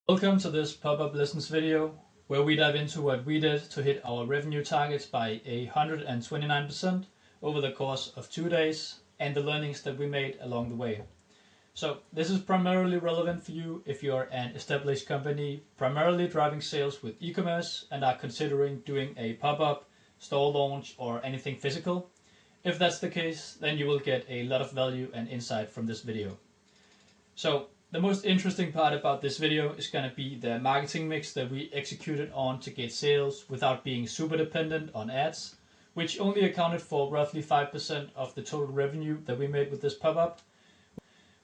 Welcome to this pop-up lessons video where we dive into what we did to hit our revenue targets by 129% over the course of 2 days and the learnings that we made along the way. So this is primarily relevant for you if you're an established company primarily driving sales with e-commerce and are considering doing a pop-up, store launch or anything physical. If that's the case, then you will get a lot of value and insight from this video. So the most interesting part about this video is going to be the marketing mix that we executed on to get sales without being super dependent on ads, which only accounted for roughly 5% of the total revenue that we made with this pop-up.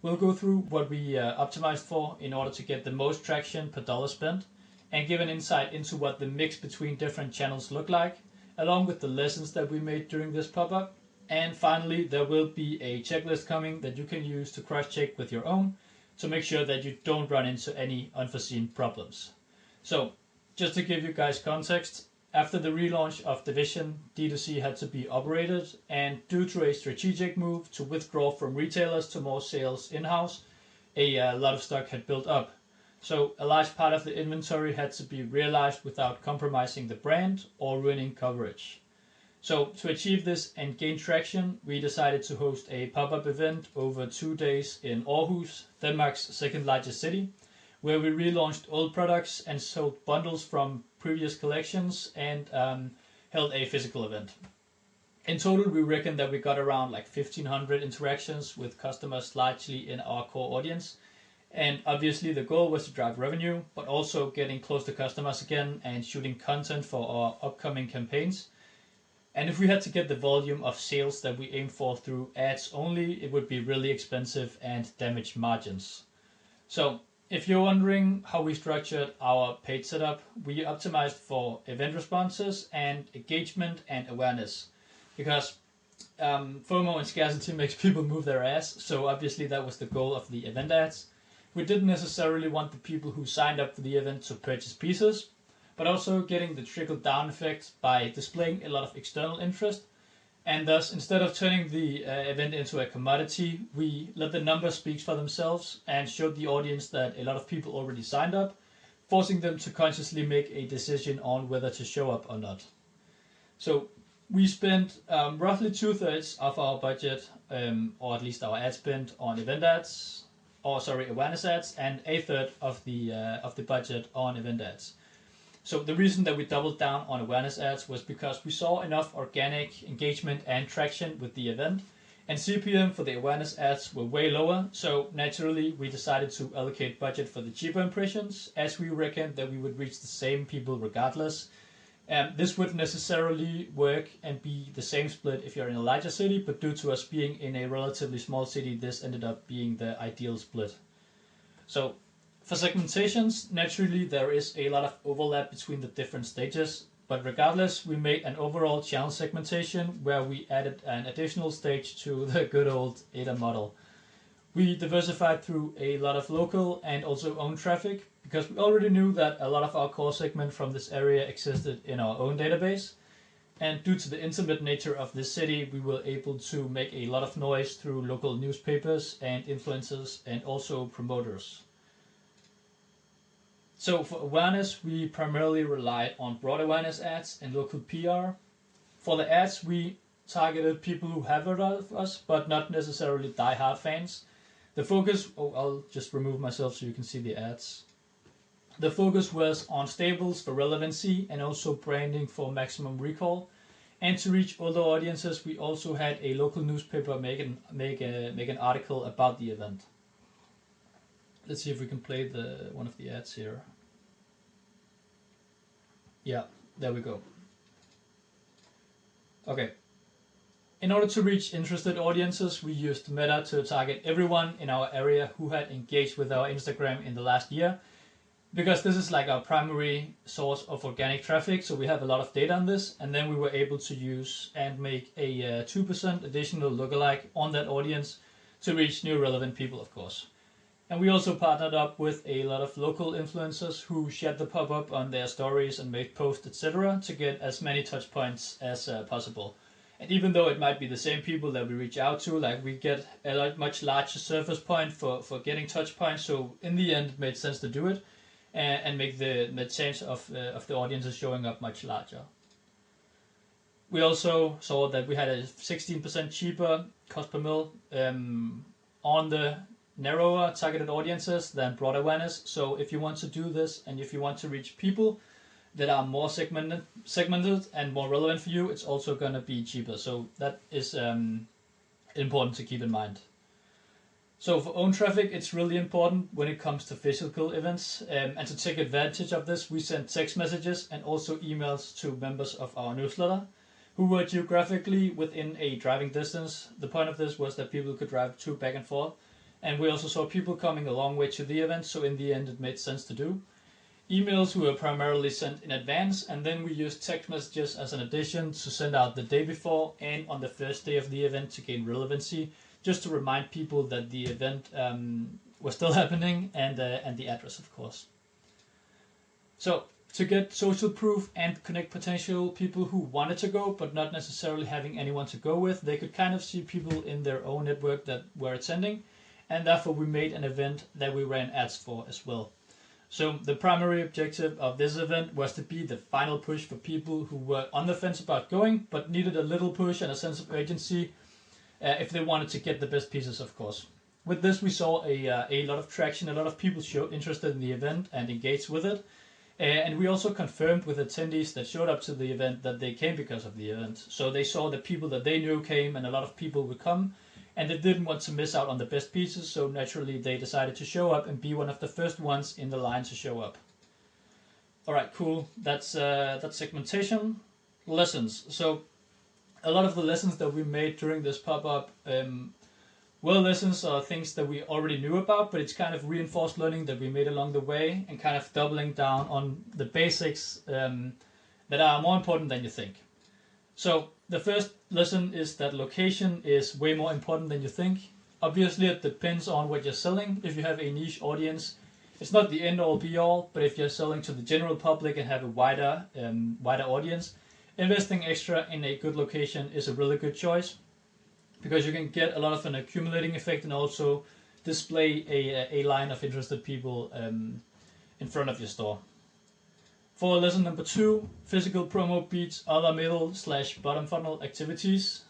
We'll go through what we optimized for in order to get the most traction per dollar spent and give an insight into what the mix between different channels look like, along with the lessons that we made during this pop-up. And finally, there will be a checklist coming that you can use to cross-check with your own to make sure that you don't run into any unforeseen problems. So, just to give you guys context, after the relaunch of Division, D2C had to be operated, and due to a strategic move to withdraw from retailers to more sales in-house, a lot of stock had built up. So a large part of the inventory had to be realized without compromising the brand or ruining coverage. So to achieve this and gain traction, we decided to host a pop-up event over 2 days in Aarhus, Denmark's second largest city, where we relaunched old products and sold bundles from previous collections and held a physical event. In total, we reckon that we got around 1,500 interactions with customers largely in our core audience. And obviously the goal was to drive revenue, but also getting close to customers again and shooting content for our upcoming campaigns. And if we had to get the volume of sales that we aim for through ads only, it would be really expensive and damage margins. So if you're wondering how we structured our paid setup, we optimized for event responses and engagement and awareness. Because FOMO and scarcity makes people move their ass, so obviously that was the goal of the event ads. We didn't necessarily want the people who signed up for the event to purchase pieces, but also getting the trickle-down effect by displaying a lot of external interest. And thus, instead of turning the event into a commodity, we let the numbers speak for themselves and showed the audience that a lot of people already signed up, forcing them to consciously make a decision on whether to show up or not. So we spent roughly 2/3 of our budget, or at least our ad spend, on event ads, awareness ads, and 1/3 of the budget on event ads. So the reason that we doubled down on awareness ads was because we saw enough organic engagement and traction with the event, and CPM for the awareness ads were way lower, so naturally we decided to allocate budget for the cheaper impressions, as we reckoned that we would reach the same people regardless. This wouldn't necessarily work and be the same split if you're in a larger city, but due to us being in a relatively small city, this ended up being the ideal split. So for segmentations, naturally there is a lot of overlap between the different stages, but regardless, we made an overall channel segmentation where we added an additional stage to the good old ADA model. We diversified through a lot of local and also own traffic because we already knew that a lot of our core segment from this area existed in our own database. And due to the intimate nature of this city, we were able to make a lot of noise through local newspapers and influencers and also promoters. So for awareness, we primarily relied on broad awareness ads and local PR. For the ads, we targeted people who have heard of us, but not necessarily die-hard fans. The focus, I'll just remove myself so you can see the ads. The focus was on stables for relevancy and also branding for maximum recall. And to reach older audiences, we also had a local newspaper make an article about the event. Let's see if we can play one of the ads here. Yeah, there we go. Okay. In order to reach interested audiences, we used Meta to target everyone in our area who had engaged with our Instagram in the last year, because this is our primary source of organic traffic, so we have a lot of data on this, and then we were able to use and make a 2% additional lookalike on that audience to reach new relevant people, of course. And we also partnered up with a lot of local influencers who shared the pop-up on their stories and made posts, etc. to get as many touch points as possible. And even though it might be the same people that we reach out to, we get a much larger surface point for getting touch points, so in the end it made sense to do it. and make the chance of the audiences showing up much larger. We also saw that we had a 16% cheaper cost per mil on the narrower targeted audiences than broad awareness. So if you want to do this and if you want to reach people that are more segmented and more relevant for you, it's also going to be cheaper. So that is important to keep in mind. So for own traffic, it's really important when it comes to physical events. And to take advantage of this, we sent text messages and also emails to members of our newsletter who were geographically within a driving distance. The point of this was that people could drive to back and forth. And we also saw people coming a long way to the event, so in the end it made sense to do. Emails were primarily sent in advance, and then we used text messages as an addition to send out the day before and on the first day of the event to gain relevancy, just to remind people that the event was still happening, and the address, of course. So to get social proof and connect potential people who wanted to go but not necessarily having anyone to go with, they could kind of see people in their own network that were attending, and therefore we made an event that we ran ads for as well. So the primary objective of this event was to be the final push for people who were on the fence about going but needed a little push and a sense of urgency if they wanted to get the best pieces, of course. With this we saw a lot of traction, a lot of people showed interest in the event and engaged with it. And we also confirmed with attendees that showed up to the event that they came because of the event. So they saw that people that they knew came, and a lot of people would come, and they didn't want to miss out on the best pieces, so naturally they decided to show up and be one of the first ones in the line to show up. Alright, cool. That's segmentation. Lessons. So a lot of the lessons that we made during this pop-up lessons are things that we already knew about, but it's kind of reinforced learning that we made along the way and kind of doubling down on the basics that are more important than you think. So the first lesson is that location is way more important than you think. Obviously it depends on what you're selling. If you have a niche audience, it's not the end all be all, but if you're selling to the general public and have a wider audience, investing extra in a good location is a really good choice, because you can get a lot of an accumulating effect and also display a line of interested people in front of your store. For lesson number 2, physical promo beats other middle/bottom funnel activities.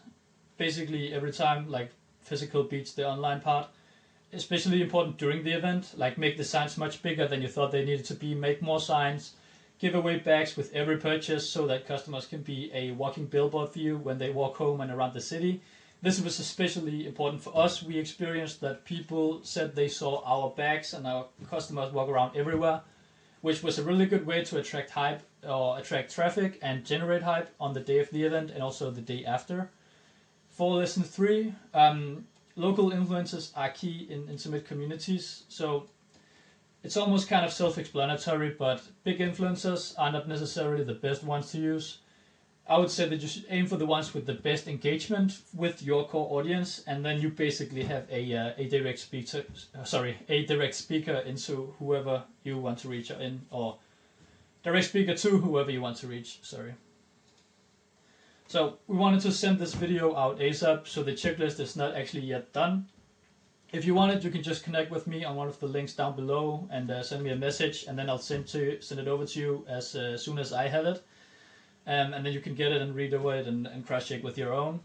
Basically every time, like, physical beats the online part. Especially important during the event, like make the signs much bigger than you thought they needed to be, make more signs, give away bags with every purchase so that customers can be a walking billboard for you when they walk home and around the city. This was especially important for us. We experienced that people said they saw our bags and our customers walk around everywhere, which was a really good way to attract hype or attract traffic and generate hype on the day of the event and also the day after. For lesson 3, local influencers are key in intimate communities. So it's almost kind of self-explanatory, but big influencers are not necessarily the best ones to use. I would say that you should aim for the ones with the best engagement with your core audience, and then you basically have a direct speaker into whoever you want to reach in, or direct speaker to whoever you want to reach. Sorry. So we wanted to send this video out ASAP, so the checklist is not actually yet done. If you want it, you can just connect with me on one of the links down below and send me a message, and then I'll send it over to you as soon as I have it. And then you can get it and read over it and cross-check with your own.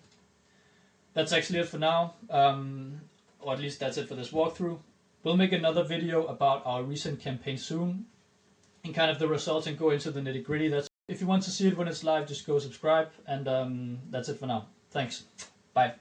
That's actually it for now, or at least that's it for this walkthrough. We'll make another video about our recent campaign soon, and kind of the results, and go into the nitty-gritty. If you want to see it when it's live, just go subscribe, and that's it for now. Thanks. Bye.